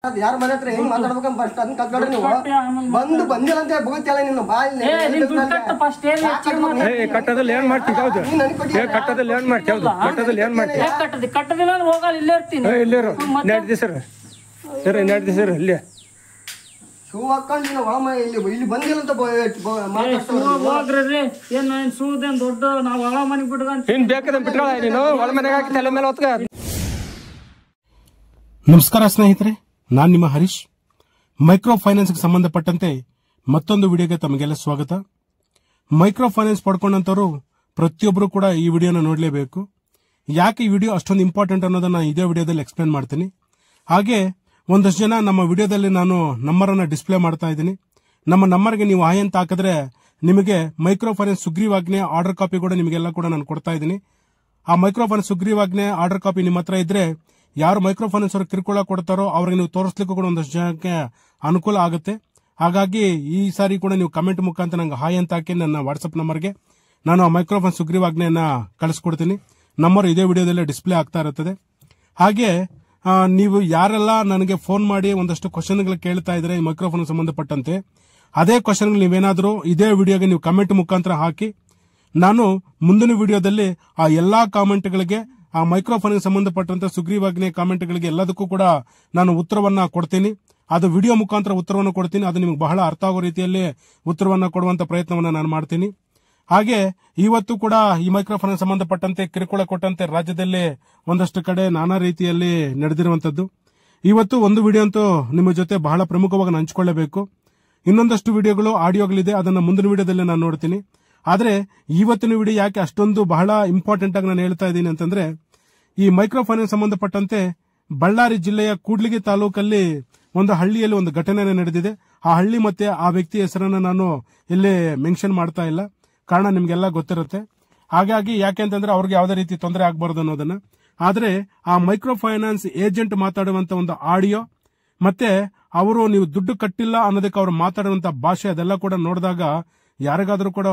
ಯಾರ ಮನೆ ಹತ್ರ ಹೆಂಗ್ ಮಾತಾಡ್ಬೇಕಂತ ಫಸ್ಟ್ ಅದನ್ನ ಕಲ್ತ್ಕೊಂಡ್ರೆ ನೀವು ಬಂದು ಬಂದಿಲ್ಲ ಅಂತ ಬೋಗ್ತಿಯಲ್ಲ ನೀನು ಕಟ್ಟದಲ್ಲಿ ಏನ್ ಮಾಡ್ತೀವಿ ಕಟ್ಟದಲ್ಲಿ ಏನ್ ಮಾಡ್ತೀವಿ ಕಟ್ಟದಲ್ಲಿ ಏನ್ ಮಾಡ್ತೀವಿ ಕಟ್ಟದಿಲ್ಲ ಹೋಗಲ್ಲ ಇಲ್ಲೇ ಇರ್ತೀನಿ ಇಲ್ಲಿರು ನೆಡ್ದಿ ಸರ್ ಸರ್ ನೆಡ್ದಿ ಸರ್ ಇಲ್ಲೇ ಶೂ ಹಾಕೊಂಡು ನೀನು ಇಲ್ಲಿ ಬಂದಿಲ್ಲ ಅಂತ ಹೋಗ್ರಿ ಏನ್ ಶೂದೇನ್ ದೊಡ್ಡ ನಾವು ಒಳ ಮನೆಗೆ ಬಿಟ್ಕೊಂತ ಏನ್ ಬೇಕಾದ ಬಿಟ್ಕೊಳ ನೀನು ಒಳ ಮನೆಗೆ ಹಾಕಿ ತಲೆ ಮೇಲೆ ಹೊತ್ಕ. ನಮಸ್ಕಾರ ಸ್ನೇಹಿತರೆ, ನಾನು ನಿಮ್ಮ ಹರೀಶ್. ಮೈಕ್ರೋ ಫೈನಾನ್ಸ್ಗೆ ಸಂಬಂಧಪಟ್ಟಂತೆ ಮತ್ತೊಂದು ವಿಡಿಯೋಗೆ ತಮಗೆಲ್ಲ ಸ್ವಾಗತ. ಮೈಕ್ರೋ ಫೈನಾನ್ಸ್ ಪಡ್ಕೊಂಡಂತವರು ಪ್ರತಿಯೊಬ್ಬರು ಕೂಡ ಈ ವಿಡಿಯೋನ ನೋಡಲೇಬೇಕು. ಯಾಕೆ ಈ ವಿಡಿಯೋ ಅಷ್ಟೊಂದು ಇಂಪಾರ್ಟೆಂಟ್ ಅನ್ನೋದನ್ನ ಇದೇ ವಿಡಿಯೋದಲ್ಲಿ ಎಕ್ಸ್ಪ್ಲೇನ್ ಮಾಡ್ತೀನಿ. ಹಾಗೆ ಒಂದಷ್ಟು ಜನ ನಮ್ಮ ವಿಡಿಯೋದಲ್ಲಿ ನಾನು ನಂಬರನ್ನು ಡಿಸ್ಪ್ಲೇ ಮಾಡ್ತಾ ಇದ್ದೀನಿ. ನಮ್ಮ ನಂಬರ್ಗೆ ನೀವು ಹಾಯ್ ಅಂತ ಹಾಕಿದ್ರೆ ನಿಮಗೆ ಮೈಕ್ರೋ ಫೈನಾನ್ಸ್ ಸುಗ್ರೀವಾಜ್ಞೆ ಆರ್ಡರ್ ಕಾಪಿ ಕೂಡ ನಿಮಗೆಲ್ಲ ಕೂಡ ನಾನು ಕೊಡ್ತಾ ಇದ್ದೀನಿ. ಆ ಮೈಕ್ರೋ ಫೈನಾನ್ಸ್ ಸುಗ್ರೀವಾಜ್ಞೆ ಆರ್ಡರ್ ಕಾಪಿ ನಿಮ್ಮ ಹತ್ರ ಇದ್ರೆ ಯಾರು ಮೈಕ್ರೋ ಫೈನಾನ್ಸ್ ಅವ್ರಿಗೆ ಕಿರುಕುಳ ಕೊಡ್ತಾರೋ ಅವ್ರಿಗೆ ನೀವು ತೋರಿಸ್ಲಿಕ್ಕೂ ಕೂಡ ಒಂದಷ್ಟು ಜನಕ್ಕೆ ಅನುಕೂಲ ಆಗುತ್ತೆ. ಹಾಗಾಗಿ ಈ ಸಾರಿ ಕೂಡ ನೀವು ಕಮೆಂಟ್ ಮುಖಾಂತರ ನಂಗೆ ಹಾಯ್ ಅಂತ ಹಾಕಿ ನನ್ನ ವಾಟ್ಸ್ಆಪ್ ನಂಬರ್ಗೆ ನಾನು ಆ ಮೈಕ್ರೋ ಫೈನಾನ್ಸ್ ಸುಗ್ರೀವಾಜ್ಞೆಯನ್ನ ಕಳಿಸ್ಕೊಡ್ತೀನಿ. ನಂಬರ್ ಇದೇ ವಿಡಿಯೋದಲ್ಲೇ ಡಿಸ್ಪ್ಲೇ ಆಗ್ತಾ ಇರುತ್ತದೆ. ಹಾಗೆ ನೀವು ಯಾರೆಲ್ಲ ನನಗೆ ಫೋನ್ ಮಾಡಿ ಒಂದಷ್ಟು ಕ್ವಶನ್ಗಳು ಕೇಳ್ತಾ ಇದ್ರೆ ಈ ಮೈಕ್ರೋ ಫೈನಾನ್ಸ್ ಸಂಬಂಧಪಟ್ಟಂತೆ, ಅದೇ ಕ್ವಶನ್ಗಳು ನೀವೇನಾದ್ರೂ ಇದೇ ವಿಡಿಯೋಗೆ ನೀವು ಕಮೆಂಟ್ ಮುಖಾಂತರ ಹಾಕಿ ನಾನು ಮುಂದಿನ ವಿಡಿಯೋದಲ್ಲಿ ಆ ಎಲ್ಲಾ ಕಾಮೆಂಟ್ಗಳಿಗೆ ಆ ಮೈಕ್ರೋ ಫೈನಾನ್ಸ್ ಸಂಬಂಧಪಟ್ಟಂತೆ ಸುಗ್ರೀವಾಜ್ಞೆ ಕಾಮೆಂಟ್ಗಳಿಗೆ ಎಲ್ಲದಕ್ಕೂ ಕೂಡ ನಾನು ಉತ್ತರವನ್ನ ಕೊಡ್ತೀನಿ. ಅದು ವಿಡಿಯೋ ಮುಖಾಂತರ ಉತ್ತರವನ್ನು ಕೊಡ್ತೀನಿ. ಅದು ನಿಮಗೆ ಬಹಳ ಅರ್ಥ ಆಗೋ ರೀತಿಯಲ್ಲಿ ಉತ್ತರವನ್ನ ಕೊಡುವಂತ ಪ್ರಯತ್ನವನ್ನ ನಾನು ಮಾಡ್ತೀನಿ. ಹಾಗೆ ಇವತ್ತು ಕೂಡ ಈ ಮೈಕ್ರೋ ಫೈನಾನ್ಸ್ ಸಂಬಂಧಪಟ್ಟಂತೆ ಕಿರುಕುಳ ಕೊಟ್ಟಂತೆ ರಾಜ್ಯದಲ್ಲಿ ಒಂದಷ್ಟು ಕಡೆ ನಾನಾ ರೀತಿಯಲ್ಲಿ ನಡೆದಿರುವಂತದ್ದು. ಇವತ್ತು ಒಂದು ವಿಡಿಯೋ ಅಂತೂ ನಿಮ್ಮ ಜೊತೆ ಬಹಳ ಪ್ರಮುಖವಾಗಿ ಹಂಚಿಕೊಳ್ಳಬೇಕು. ಇನ್ನೊಂದಷ್ಟು ವಿಡಿಯೋಗಳು ಆಡಿಯೋಗಳಿದೆ, ಅದನ್ನ ಮುಂದಿನ ವಿಡಿಯೋದಲ್ಲಿ ನಾನು ನೋಡ್ತೀನಿ. ಆದ್ರೆ ಇವತ್ತಿನ ವಿಡಿಯೋ ಯಾಕೆ ಅಷ್ಟೊಂದು ಬಹಳ ಇಂಪಾರ್ಟೆಂಟ್ ಆಗಿ ನಾನು ಹೇಳ್ತಾ ಇದ್ದೀನಿ ಅಂತಂದ್ರೆ, ಈ ಮೈಕ್ರೋ ಫೈನಾನ್ಸ್ ಸಂಬಂಧಪಟ್ಟಂತೆ ಬಳ್ಳಾರಿ ಜಿಲ್ಲೆಯ ಕೂಡ್ಲಿಗಿ ತಾಲೂಕಲ್ಲಿ ಒಂದು ಹಳ್ಳಿಯಲ್ಲಿ ಒಂದು ಘಟನೆ ನಡೆದಿದೆ. ಆ ಹಳ್ಳಿ ಮತ್ತೆ ಆ ವ್ಯಕ್ತಿ ಹೆಸರನ್ನ ನಾನು ಇಲ್ಲಿ ಮೆನ್ಷನ್ ಮಾಡ್ತಾ ಇಲ್ಲ, ಕಾರಣ ನಿಮ್ಗೆಲ್ಲ ಗೊತ್ತಿರುತ್ತೆ. ಹಾಗಾಗಿ ಯಾಕೆ ಅಂತಂದ್ರೆ ಅವ್ರಿಗೆ ಯಾವುದೇ ರೀತಿ ತೊಂದರೆ ಆಗಬಾರ್ದು ಅನ್ನೋದನ್ನ. ಆದ್ರೆ ಆ ಮೈಕ್ರೋ ಫೈನಾನ್ಸ್ ಏಜೆಂಟ್ ಮಾತಾಡುವಂತ ಒಂದು ಆಡಿಯೋ ಮತ್ತೆ ಅವರು ನೀವು ದುಡ್ಡು ಕಟ್ಟಿಲ್ಲ ಅನ್ನೋದಕ್ಕೆ ಅವರು ಮಾತಾಡುವಂತ ಭಾಷೆ ಅದೆಲ್ಲ ಕೂಡ ನೋಡಿದಾಗ ಯಾರಿಗಾದ್ರೂ ಕೂಡ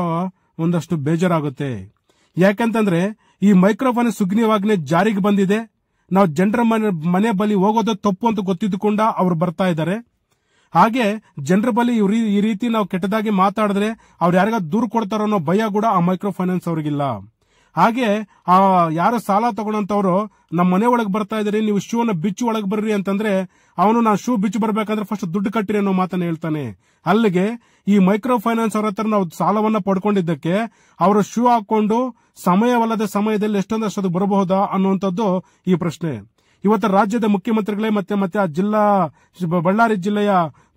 ಒಂದಷ್ಟು ಬೇಜಾರಾಗುತ್ತೆ. ಯಾಕಂತಂದ್ರೆ ಈ ಮೈಕ್ರೋ ಫೈನಾನ್ಸ್ ಸುಗ್ರೀವಾಜ್ಞೆ ಜಾರಿಗೆ ಬಂದಿದೆ, ನಾವು ಜನರ ಮನೆ ಬಳಿ ಹೋಗೋದು ತಪ್ಪು ಅಂತ ಗೊತ್ತಿದ್ದುಕೊಂಡ ಅವ್ರು ಬರ್ತಾ ಇದ್ದಾರೆ. ಹಾಗೆ ಜನರ ಬಳಿ ಈ ರೀತಿ ನಾವು ಕೆಟ್ಟದಾಗಿ ಮಾತಾಡಿದ್ರೆ ಅವ್ರು ಯಾರಿಗ ದೂರು ಕೊಡ್ತಾರೋ ಅನ್ನೋ ಭಯ ಕೂಡ ಆ ಮೈಕ್ರೋ ಫೈನಾನ್ಸ್ ಅವ್ರಿಗಿಲ್ಲ. ಹಾಗೆ ಆ ಯಾರು ಸಾಲ ತಗೊಂಡಂತವ್ರು ನಮ್ಮ ಮನೆ ಒಳಗೆ ಬರ್ತಾ ಇದ್ರಿ, ನೀವು ಶೂ ಅನ್ನ ಬಿಚ್ಚು ಒಳಗೆ ಬರ್ರಿ ಅಂತಂದ್ರೆ ಅವನು ನಾ ಶೂ ಬಿಚ್ಚು ಬರ್ಬೇಕಂದ್ರೆ ಫಸ್ಟ್ ದುಡ್ಡು ಕಟ್ಟಿರಿ ಅನ್ನೋ ಮಾತನ್ನ ಹೇಳ್ತಾನೆ. ಅಲ್ಲಿಗೆ ಈ ಮೈಕ್ರೋ ಫೈನಾನ್ಸ್ ಅವ್ರ ಹತ್ರ ನಾವು ಸಾಲವನ್ನ ಪಡ್ಕೊಂಡಿದ್ದಕ್ಕೆ ಅವರು ಶೂ ಹಾಕೊಂಡು ಸಮಯವಲ್ಲದ ಸಮಯದಲ್ಲಿ ಎಷ್ಟೊಂದಷ್ಟು ಬರಬಹುದಾ ಅನ್ನುವಂಥದ್ದು ಈ ಪ್ರಶ್ನೆ. ಇವತ್ತು ರಾಜ್ಯದ ಮುಖ್ಯಮಂತ್ರಿಗಳೇ ಮತ್ತೆ ಆ ಬಳ್ಳಾರಿ ಜಿಲ್ಲೆಯ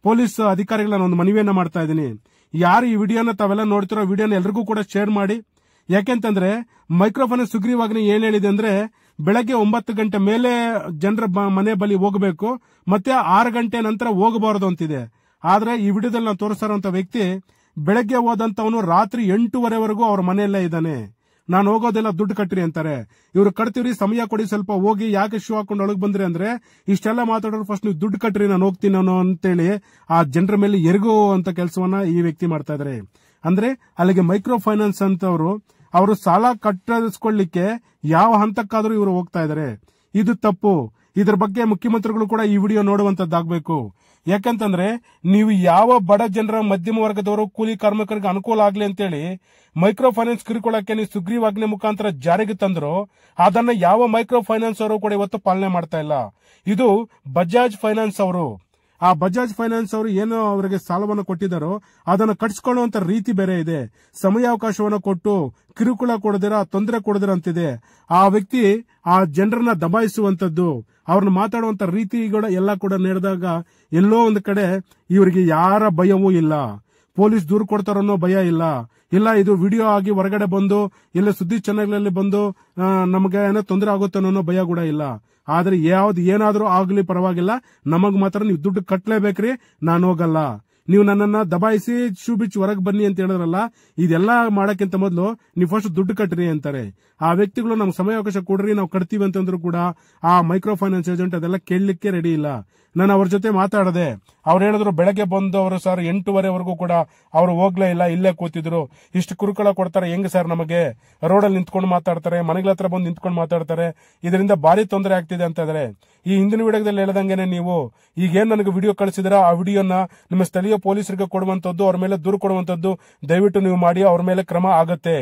ಪೊಲೀಸ್ ಅಧಿಕಾರಿಗಳ ಒಂದು ಮನವಿಯನ್ನ ಮಾಡ್ತಾ ಇದ್ದೀನಿ. ಯಾರು ಈ ವಿಡಿಯೋನ ತಾವೆಲ್ಲ ನೋಡ್ತಿರೋ ವಿಡಿಯೋನ ಎಲ್ರಿಗೂ ಕೂಡ ಶೇರ್ ಮಾಡಿ. ಯಾಕೆಂತಂದ್ರೆ ಮೈಕ್ರೋ ಫೈನಾನ್ಸ್ ಸುಗ್ರೀವಾಜ್ಞೆ ಏನ್ ಹೇಳಿದೆ ಅಂದ್ರೆ ಬೆಳಗ್ಗೆ 9 ಗಂಟೆ ಮೇಲೆ ಜನರ ಮನೆ ಬಳಿ ಹೋಗಬೇಕು, ಮತ್ತೆ 6 ಗಂಟೆ ನಂತರ ಹೋಗಬಾರದು ಅಂತಿದೆ. ಆದ್ರೆ ಈ ವಿಡಿಯೋದಲ್ಲಿ ನಾವು ತೋರಿಸಿರುವಂತ ವ್ಯಕ್ತಿ ಬೆಳಗ್ಗೆ ಹೋದಂತವನು ರಾತ್ರಿ 8:30ವರೆಗೂ ಅವ್ರ ಮನೆಯಲ್ಲೇ ಇದ್ದಾನೆ. ನಾನು ಹೋಗೋದೆಲ್ಲ ದುಡ್ಡು ಕಟ್ಟಿರಿ ಅಂತಾರೆ. ಇವ್ರು ಕಟ್ತೀವ್ರಿ, ಸಮಯ ಕೊಡಿ, ಸ್ವಲ್ಪ ಹೋಗಿ, ಯಾಕೆ ಶೂ ಹಾಕೊಂಡು ಒಳಗೆ ಬಂದ್ರಿ ಅಂದ್ರೆ ಇಷ್ಟೆಲ್ಲ ಮಾತಾಡೋರು ಫಸ್ಟ್ ನೀವು ದುಡ್ಡು ಕಟ್ಟಿರಿ, ನಾನು ಹೋಗ್ತೀನಿ ಅನ್ನೋ ಅಂತೇಳಿ ಆ ಜನರ ಮೇಲೆ ಎರಗುವಂತ ಕೆಲಸವನ್ನ ಈ ವ್ಯಕ್ತಿ ಮಾಡ್ತಾ ಇದಾರೆ. ಅಂದ್ರೆ ಅಲ್ಲಿಗೆ ಮೈಕ್ರೋ ಫೈನಾನ್ಸ್ ಅಂತವರು ಅವರು ಸಾಲ ಕಟ್ಟಿಸ್ಕೊಳ್ಳಿಕ್ಕೆ ಯಾವ ಹಂತಕ್ಕಾದ್ರೂ ಇವರು ಹೋಗ್ತಾ ಇದಾರೆ. ಇದು ತಪ್ಪು. ಇದ್ರ ಬಗ್ಗೆ ಮುಖ್ಯಮಂತ್ರಿಗಳು ಕೂಡ ಈ ವಿಡಿಯೋ ನೋಡುವಂತದ್ದಾಗಬೇಕು. ಯಾಕಂತಂದ್ರೆ ನೀವು ಯಾವ ಬಡ ಜನರ ಮಧ್ಯಮ ವರ್ಗದವರು ಕೂಲಿ ಕಾರ್ಮಿಕರಿಗೆ ಅನುಕೂಲ ಆಗ್ಲಿ ಅಂತೇಳಿ ಮೈಕ್ರೋ ಫೈನಾನ್ಸ್ ಕಿರುಕುಳಕ್ಕೆ ನೀವು ಸುಗ್ರೀವಾಜ್ಞೆ ಮುಖಾಂತರ ಜಾರಿಗೆ ತಂದ್ರು, ಅದನ್ನ ಯಾವ ಮೈಕ್ರೋ ಫೈನಾನ್ಸ್ ಅವರು ಕೂಡ ಇವತ್ತು ಪಾಲನೆ ಮಾಡ್ತಾ ಇಲ್ಲ. ಇದು ಬಜಾಜ್ ಫೈನಾನ್ಸ್ ಅವರು, ಆ ಬಜಾಜ್ ಫೈನಾನ್ಸ್ ಅವರು ಏನು ಅವರಿಗೆ ಸಾಲವನ್ನು ಕೊಟ್ಟಿದ್ದಾರೋ ಅದನ್ನು ಕಟ್ಸ್ಕೊಳ್ಳುವಂತ ರೀತಿ ಬೇರೆ ಇದೆ. ಸಮಯಾವಕಾಶವನ್ನು ಕೊಟ್ಟು ಕಿರುಕುಳ ಕೊಡದಿರ, ತೊಂದರೆ ಕೊಡದಿರ ಅಂತಿದೆ. ಆ ವ್ಯಕ್ತಿ ಆ ಜನರನ್ನ ದಬಾಯಿಸುವಂತದ್ದು, ಅವ್ರನ್ನ ಮಾತಾಡುವಂತ ರೀತಿಗಳು ಎಲ್ಲ ಕೂಡ ನಡೆದಾಗ ಎಲ್ಲೋ ಒಂದು ಕಡೆ ಇವರಿಗೆ ಯಾರ ಭಯವೂ ಇಲ್ಲ. ಪೊಲೀಸ್ ದೂರು ಕೊಡ್ತಾರೋ ಅನ್ನೋ ಭಯ ಇಲ್ಲ ಇದು ವಿಡಿಯೋ ಆಗಿ ಹೊರಗಡೆ ಬಂದು ಇಲ್ಲ ಸುದ್ದಿ ಚಾನೆಲ್ಗಳಲ್ಲಿ ಬಂದು ನಮಗೆ ಏನೋ ತೊಂದರೆ ಆಗುತ್ತೆ ಅನ್ನೋ ಭಯ ಕೂಡ ಇಲ್ಲ. ಆದ್ರೆ ಏನಾದ್ರೂ ಆಗ್ಲಿ ಪರವಾಗಿಲ್ಲ, ನಮಗ್ ಮಾತ್ರ ನೀವು ದುಡ್ಡು ಕಟ್ಲೇಬೇಕ್ರಿ, ನಾನು ಹೋಗಲ್ಲ. ನೀವು ನನ್ನನ್ನ ದಬಾಯಿಸಿ ಶೂ ಬಿಚ್ಚಿ ಹೊರಗೆ ಬನ್ನಿ ಅಂತ ಹೇಳಿದ್ರಲ್ಲ, ಇದೆಲ್ಲ ಮಾಡಕ್ಕಿಂತ ಮೊದಲು ನೀವು ಫಸ್ಟ್ ದುಡ್ಡು ಕಟ್ರಿ ಅಂತಾರೆ. ಆ ವ್ಯಕ್ತಿಗಳು ನಮ್ಗೆ ಸಮಯಾವಕಾಶ ಕೊಡ್ರಿ, ನಾವು ಕಟ್ತೀವಿ ಅಂತಂದ್ರು ಕೂಡ ಆ ಮೈಕ್ರೋ ಫೈನಾನ್ಸ್ ಏಜೆಂಟ್ ಅದೆಲ್ಲ ಕೇಳಲಿಕ್ಕೆ ರೆಡಿ ಇಲ್ಲ. ನಾನು ಅವ್ರ ಜೊತೆ ಮಾತಾಡದೆ, ಅವ್ರು ಹೇಳಿದ್ರು ಬೆಳಗ್ಗೆ ಬಂದು ಅವರು ಸರ್ 8:30ವರೆಗೂ ಕೂಡ ಅವ್ರು ಹೋಗ್ಲೇ ಇಲ್ಲ, ಇಲ್ಲೇ ಕೂತಿದ್ರು. ಇಷ್ಟು ಕುರುಕುಳ ಕೊಡ್ತಾರೆ ಹೆಂಗ್ ಸರ್? ನಮಗೆ ರೋಡಲ್ಲಿ ನಿಂತ್ಕೊಂಡು ಮಾತಾಡ್ತಾರೆ, ಮನೆಗಳ ಹತ್ರ ಬಂದು ನಿಂತ್ಕೊಂಡು ಮಾತಾಡ್ತಾರೆ, ಇದರಿಂದ ಭಾರಿ ತೊಂದರೆ ಆಗ್ತಿದೆ ಅಂತ ಇದಾರೆ. ಈ ಹಿಂದಿನ ವಿಡಿಯೋದಲ್ಲಿ ಹೇಳ್ದಂಗೆನೆ ನೀವು ಈಗೇನ್ ನನಗೆ ವಿಡಿಯೋ ಕಳಿಸಿದ್ರ ಆ ವಿಡಿಯೋನ ನಿಮ್ಮ ಸ್ಥಳೀಯ ಪೊಲೀಸರಿಗೆ ಕೊಡುವಂತದ್ದು, ಅವ್ರ ಮೇಲೆ ದೂರು ಕೊಡುವಂತದ್ದು ದಯವಿಟ್ಟು ನೀವು ಮಾಡಿ, ಅವ್ರ ಮೇಲೆ ಕ್ರಮ ಆಗತ್ತೆ.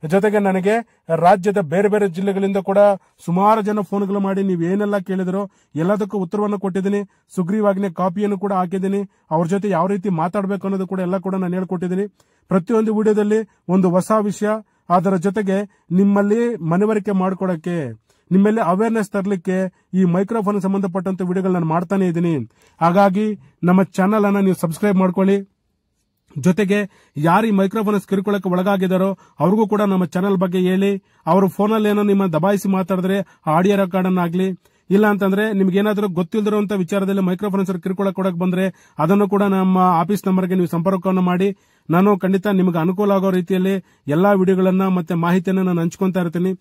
ಜೊತೆಗೆ ನನಗೆ ರಾಜ್ಯದ ಬೇರೆ ಬೇರೆ ಜಿಲ್ಲೆಗಳಿಂದ ಕೂಡ ಸುಮಾರು ಜನ ಫೋನ್ಗಳು ಮಾಡಿ ನೀವು ಏನೆಲ್ಲ ಕೇಳಿದ್ರು ಎಲ್ಲದಕ್ಕೂ ಉತ್ತರವನ್ನು ಕೊಟ್ಟಿದ್ದೀನಿ. ಸುಗ್ರೀವಾಜ್ಞೆ ಕಾಪಿಯನ್ನು ಕೂಡ ಹಾಕಿದ್ದೀನಿ. ಅವ್ರ ಜೊತೆ ಯಾವ ರೀತಿ ಮಾತಾಡಬೇಕು ಅನ್ನೋದು ಕೂಡ ಎಲ್ಲ ಕೂಡ ನಾನು ಹೇಳ್ಕೊಟ್ಟಿದ್ದೀನಿ. ಪ್ರತಿಯೊಂದು ವಿಡಿಯೋದಲ್ಲಿ ಒಂದು ಹೊಸ ವಿಷಯ, ಅದರ ಜೊತೆಗೆ ನಿಮ್ಮಲ್ಲಿ ಮನವರಿಕೆ ಮಾಡಿಕೊಡಕ್ಕೆ, ನಿಮ್ಮಲ್ಲಿ ಅವೇರ್ನೆಸ್ ತರಲಿಕ್ಕೆ ಈ ಮೈಕ್ರೋಫೋನ್ ಸಂಬಂಧಪಟ್ಟಂತ ವಿಡಿಯೋಗಳು ನಾನು ಮಾಡ್ತಾನೆ ಇದ್ದೀನಿ. ಹಾಗಾಗಿ ನಮ್ಮ ಚಾನಲ್ ಅನ್ನ ನೀವು ಸಬ್ಸ್ಕ್ರೈಬ್ ಮಾಡ್ಕೊಳ್ಳಿ. ಜೊತೆಗೆ ಯಾರು ಈ ಮೈಕ್ರೋಫೋನ್ ಕಿರುಕುಳಕ್ಕೆ ಒಳಗಾಗಿದ್ದಾರೋ ಅವ್ರಿಗೂ ಕೂಡ ನಮ್ಮ ಚಾನಲ್ ಬಗ್ಗೆ ಹೇಳಿ. ಅವರು ಫೋನಲ್ಲಿ ಏನೋ ನಿಮ್ಮ ದಬಾಯಿಸಿ ಮಾತಾಡಿದ್ರೆ ಆಡಿಯೋ ರೆಕಾರ್ಡ್ ಅನ್ನಾಗ್ಲಿ, ಇಲ್ಲ ಅಂತಂದ್ರೆ ನಿಮ್ಗೆ ಏನಾದರೂ ಗೊತ್ತಿಲ್ಲದಿರುವಂತ ವಿಚಾರದಲ್ಲಿ ಮೈಕ್ರೋಫೋನ್ಸ್ ಕಿರುಕುಳ ಕೊಡಕ್ ಬಂದ್ರೆ ಅದನ್ನು ಕೂಡ ನಮ್ಮ ಆಫೀಸ್ ನಂಬರ್ಗೆ ನೀವು ಸಂಪರ್ಕವನ್ನು ಮಾಡಿ. ನಾನು ಖಂಡಿತ ನಿಮಗೆ ಅನುಕೂಲ ಆಗೋ ರೀತಿಯಲ್ಲಿ ಎಲ್ಲಾ ವಿಡಿಯೋಗಳನ್ನ ಮತ್ತೆ ಮಾಹಿತಿಯನ್ನ ನಾನು ಹಂಚ್ಕೊಂತಾ ಇರ್ತೀನಿ.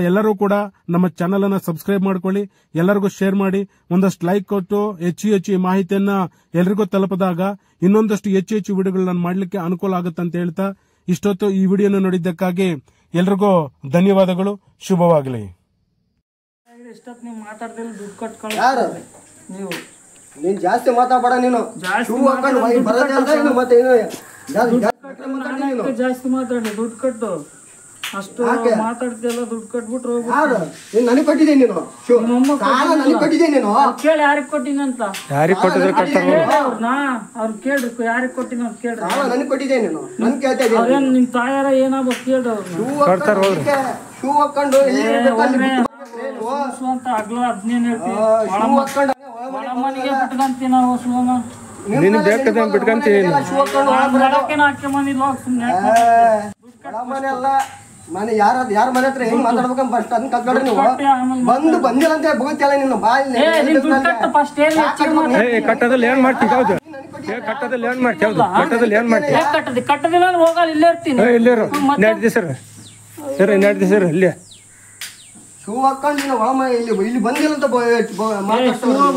ಎಲ್ಲರೂ ಕೂಡ ನಮ್ಮ ಚಾನಲ್ ಅನ್ನ ಸಬ್ಸ್ಕ್ರೈಬ್ ಮಾಡ್ಕೊಳ್ಳಿ, ಎಲ್ಲರಿಗೂ ಶೇರ್ ಮಾಡಿ, ಒಂದಷ್ಟು ಲೈಕ್ ಕೊಟ್ಟು ಹೆಚ್ಚು ಈ ಮಾಹಿತಿಯನ್ನ ಎಲ್ರಿಗೂ ತಲುಪಿದಾಗ ಇನ್ನೊಂದಷ್ಟು ಹೆಚ್ಚು ವಿಡಿಯೋಗಳು ನಾನು ಮಾಡ್ಲಿಕ್ಕೆ ಅನುಕೂಲ ಆಗುತ್ತೆ ಅಂತ ಹೇಳ್ತಾ ಇಷ್ಟೊತ್ತು ಈ ವಿಡಿಯೋನ ನೋಡಿದ್ದಕ್ಕಾಗಿ ಎಲ್ರಿಗೂ ಧನ್ಯವಾದಗಳು. ಶುಭವಾಗಲಿ. ನೀವು ಮಾತಾಡ್ದಿಲ್ಲ ದುಡ್ಡು ಕಟ್ ಯಾರು ನೀವು ನೀನ್ ಜಾಸ್ತಿ ಮಾತಾಡ, ನೀನು ಶೂ ಹಾಕೊಂಡು ಬರೋದೇ ಅಲ್ಲ ಇನ್ನು ಮತ್ತೆ ಏನು ಜಾಸ್ತಿ ಮಾತಾಡಿ ದುಡ್ಡು ಕಟ್ಟು. ಅಷ್ಟು ಮಾತಾಡ್ತಿಯಲ್ಲ, ದುಡ್ಡು ಕಟ್ಬಿಟ್ರು ಯಾರು ನೀನ್ ನನಗೆ ಕೊಟ್ಟಿದ್ದೀನಿ, ನೀನು ಶೂ ಸಾಲ ನನಗೆ ಕೊಟ್ಟಿದ್ದೀನಿ. ನೀನು ಕೇಳಿ ಯಾರಿಗೆ ಕೊಟ್ಟಿನಂತ, ಯಾರಿಗೆ ಕೊಟ್ಟಿದ್ರೆ ಅವ್ರನ್ನ ಅವ್ರು ಕೇಳ್ರಿ ಯಾರಿಗೆ ಕೊಟ್ಟಿನ ಅಂತ ಕೇಳ್ರಿ. ಸಾಲ ನನಗೆ ಕೊಟ್ಟಿದ್ದೀನಿ, ನೀನು ನನ್ ಕೇಳ್ತಾ ಇದ್ದೀನಿ. ಅವ್ರೇನ್ ನಿಮ್ ತಾಯಾರ ಏನಾಗ್ಬೇಕು ಕೇಳ್ರಿ ಅವ್ರನ್ನ. ಶೂ ಹಾಕೊಂಡು ಅಂತ ಆಗ್ಲ ಅದ್ನೇನ್ ಹೇಳ್ತೀವಿ, ಒಳ ಮನೆಗೆ ಬಿಟ್ಕಂತೀವಿ ನಾವು ಶೂನ. ನೀನು ಬೇಕಾದ ಬಿಟ್ಕಂತೀನಿ. ಹಾಕಿ ಬಂದಿಲ್ಲ ಸುಮ್ನೆ ಮನೆ ಅಲ್ಲ ಮನೆ, ಯಾರ ಮನೆ ಹತ್ರ ಹೆಂಗ್ ಮಾತಾಡ್ಬೇಕಂತ ಫಸ್ಟ್ ಅದನ್ನ ಕಲ್ತ್ಕೊಡ್ರಿ ನೀವು. ಬಂದಿಲ್ಲ ಅಂತ ಬೋಗ್ತಿಯಲ್ಲ ನೀನು ಕಟ್ಟದಲ್ಲಿ ಏನ್ ಮಾಡ್ತೀವಿ? ಹೌದು ಕಟ್ಟದಲ್ಲಿ ಏನ್ ಮಾಡ್ತೀವಿ? ಹೌದು ಕಟ್ಟದಲ್ಲಿ ಏನ್ ಮಾಡ್ತೀವಿ? ಕಟ್ಟದಿಲ್ಲ ಹೋಗಲ್ಲ, ಇಲ್ಲೇ ಇರ್ತೀನಿ. ಇಲ್ಲೇರು ನೆಡ್ದಿ ಸರ್ ನೆಡ್ದಿ ಸರ್ ಇಲ್ಲೇ ಶೂ ಹಾಕೊಂಡು ನೀನು ಇಲ್ಲಿ ಬಂದಿಲ್ಲ ಅಂತ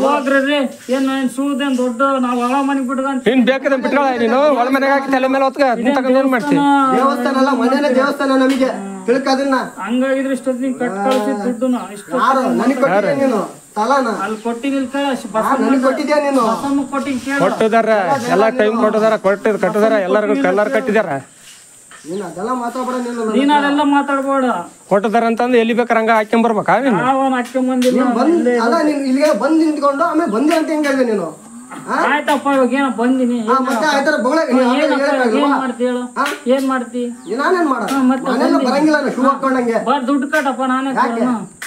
ಹೋಗ್ರಿ. ಏನ್ ಶೂದೇನ್ ದೊಡ್ಡ ನಾವು ಒಳ ಮನೆಗ್ ಬಿಟ್ಕಂತ ಏನ್ ಬೇಕಾದ ಬಿಟ್ಕೊಳ, ನೀನು ಒಳ ಮನೆಗೆ ಹಾಕಿ ತಲೆ ಮೇಲೆ ಹೊತ್ಕ ತಗೊಂಡ್ ಏನ್ ಮಾಡ್ತೀವಿ? ದೇವಸ್ಥಾನ ಅಲ್ಲ, ಮನೇನೆ ದೇವಸ್ಥಾನ ನಮಗೆ ತಿಳ್ಕದನ್ನ. ಹಂಗಾಗಿದ್ರೆ ಇಷ್ಟೊತ್ತಿಗೆ ಕಟ್ ಕಳಿಸಿ ದುಡ್ಡು ನನಗೆ ಕೊಟ್ಟಿದ್ದೆ ನೀನು ಸಾಲನ ಅಲ್ಲಿ ಕೊಟ್ಟಿನಿಲ್ ನನಗೆ ಕೊಟ್ಟಿದ್ಯಾ ನೀನು? ಕೊಟ್ಟಿದಾರ, ಎಲ್ಲ ಟೈಮ್ ಕಟ್ಟಿದಾರ, ಎಲ್ಲರಿಗೂ ಕಲ್ಲರ್ ಕಟ್ಟಿದಾರ. ನೀನ್ ಅದೆಲ್ಲ ಮಾತಾಡ್ಬೇಡ, ನೀನ್ ಅದೆಲ್ಲ ಮಾತಾಡ್ಬೇಡ. ಕೊಟ್ಟದಾರ ಅಂತಂದು ಎಲ್ಲಿ ಬೇಕಾರೆ ಹಂಗ ಹಾಕ್ಕೊಂಡ್ ಬರ್ಬೇಕಾ? ನೀನು ಹಾಕೊಂಬಂದಿಲ್ಲ ಅಲ್ಲ, ನೀನ್ ಇಲ್ಲಿಗೆ ಬಂದ್ ನಿಂತ್ಕೊಂಡು ಆಮೇಲೆ ಬಂದಿ ಅಂತ ಹೆಂಗ್ ಹೇಳಿದೆ ನೀನು? ಆಯ್ತಪ್ಪ ಇವಾಗ ಏನೋ ಬಂದಿನಿ. ಮತ್ತೆ ಆಯ್ತಾರ ಏನ್ ಮಾಡ್ತಿ ಹೇಳು, ಏನ್ ಮಾಡ್ತಿ? ನಾನೇನ್ ಮಾಡ ಮನೆಲ್ಲ ಬರಂಗಿಲ್ಲ, ಶೂ ಹಾಕೊಂಡಂಗೆ ಬರ್ ದುಡ್ಡು ಕಟ್ಟಪ್ಪ. ನಾನೇ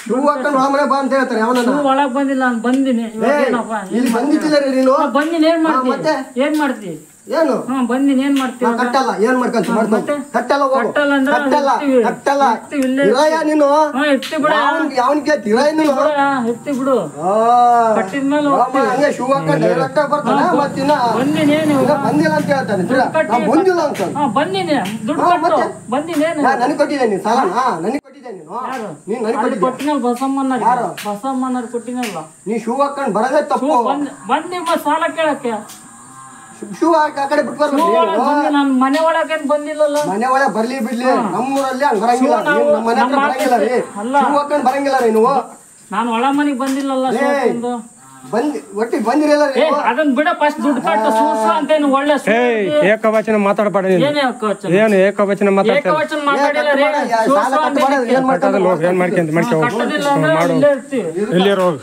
ಶೂ ಹಾಕೊಂಡು ಒಳಮನೆ ಬಾ ಅಂತ ಹೇಳ್ತಾರೆ. ಅವನ ಒಳಗ್ ಬಂದಿಲ್ಲ, ನಾನು ಬಂದಿನಿ. ಇಲ್ಲಿ ಬಂದಿದ್ದಿಲ್ಲ ರೀ ನೀನು? ಬಂದಿನಿ. ಏನ್ ಮಾಡ್ತಿ? ಏನ್ ಮಾಡ್ತಿ? ಏನು ಬಂದಿನಿ, ಏನ್ ಮಾಡ್ತೀವಿ? ಕಟ್ಟಲ್ಲ, ಏನ್ ಮಾಡ್ಕೊಂತ ಕಟ್ಟಲ್ಲ, ಕಟ್ಟಲ್ಲ ನೀನು. ಎತ್ತಿ ಬಿಡ, ಯಾವನ್ ಕೇಳ್ತೀರ ನೀನು? ಎತ್ತಿ ಬಿಡು. ಕಟ್ಟಿದ್ಮೇಲೆ ಹಂಗೆ ಶೂ ಹಾಕೊಂಡು ಡೈರೆಕ್ಟ್ ಆಗಿ ಬರ್ತಾನೆ. ಮತ್ತಿನ್ನ ಬಂದಿನಿ, ಬಂದಿಲ್ಲ ಅಂತ ಹೇಳ್ತಾನೆ. ಬಂದಿಲ್ಲ ಅಂತ ಬಂದಿನಿ, ದುಡ್ಡು ಕಟ್ಟು ಬಂದಿನಿ. ನನಗೆ ಕೊಟ್ಟಿದ್ದೆ ನೀನು ಸಾಲನಾ? ನನಗೆ ಕೊಟ್ಟಿದ್ದೆ ನೀನು? ನೀನ್ ನನಗೆ ಕೊಟ್ಟಿದ್ದೆ. ಕೊಟ್ಟಿನಲ್ಲ ಬಸಮ್ಮನವ್ರು ಕೊಟ್ಟಿನಲ್ಲ. ನೀ ಶೂ ಹಾಕೊಂಡು ಬರೋದೇ ತಪ್ಪು. ಬಂದಿ ಸಾಲ ಕೇಳಕ್ಕೆ ಶೂ ಹಾಕಿ ಆ ಕಡೆ ಬಿಟ್ಬಾರ್ದು. ನಾನು ಮನೆ ಒಳಗೇನ್ ಬಂದಿಲ್ಲಲ್ಲ. ಮನೆ ಒಳಗೆ ಬರ್ಲಿ ಬಿಡ್ಲಿ, ನಮ್ಮೂರಲ್ಲಿ ಹಂಗ ಬರಂಗಿಲ್ಲ. ನಮ್ಮ ಮನೆ ಹತ್ರ ಬರಂಗಿಲ್ಲ ರೀ, ಶೂ ಹಾಕೊಂಡು ಬರಂಗಿಲ್ಲ ರೀ ನೀವು. ನಾನು ಒಳ ಮನೆಗ್ ಬಂದಿಲ್ಲಲ್ಲ. ಒಟ್ಟಿಗೆ ಬಂದಿರಲ್ಲ ರೀ. ಅದನ್ನ ಬಿಡ, ಫಸ್ಟ್ ದುಡ್ಡು ಕಟ್ಟು. ಸೂಸು ಅಂತೇನು ಒಳ್ಳೆ ಏಕವಚನ ಮಾತಾಡಬೇಡ. ಏನು ಏಕವಚನ ಏಕವಚನ ಮಾತಾಡಿಲ್ಲ ರೀ. ಏನ್ ಮಾಡ್ಕೊಂತ ಮಾಡು, ಇಲ್ಲೇ ಹೋಗಿ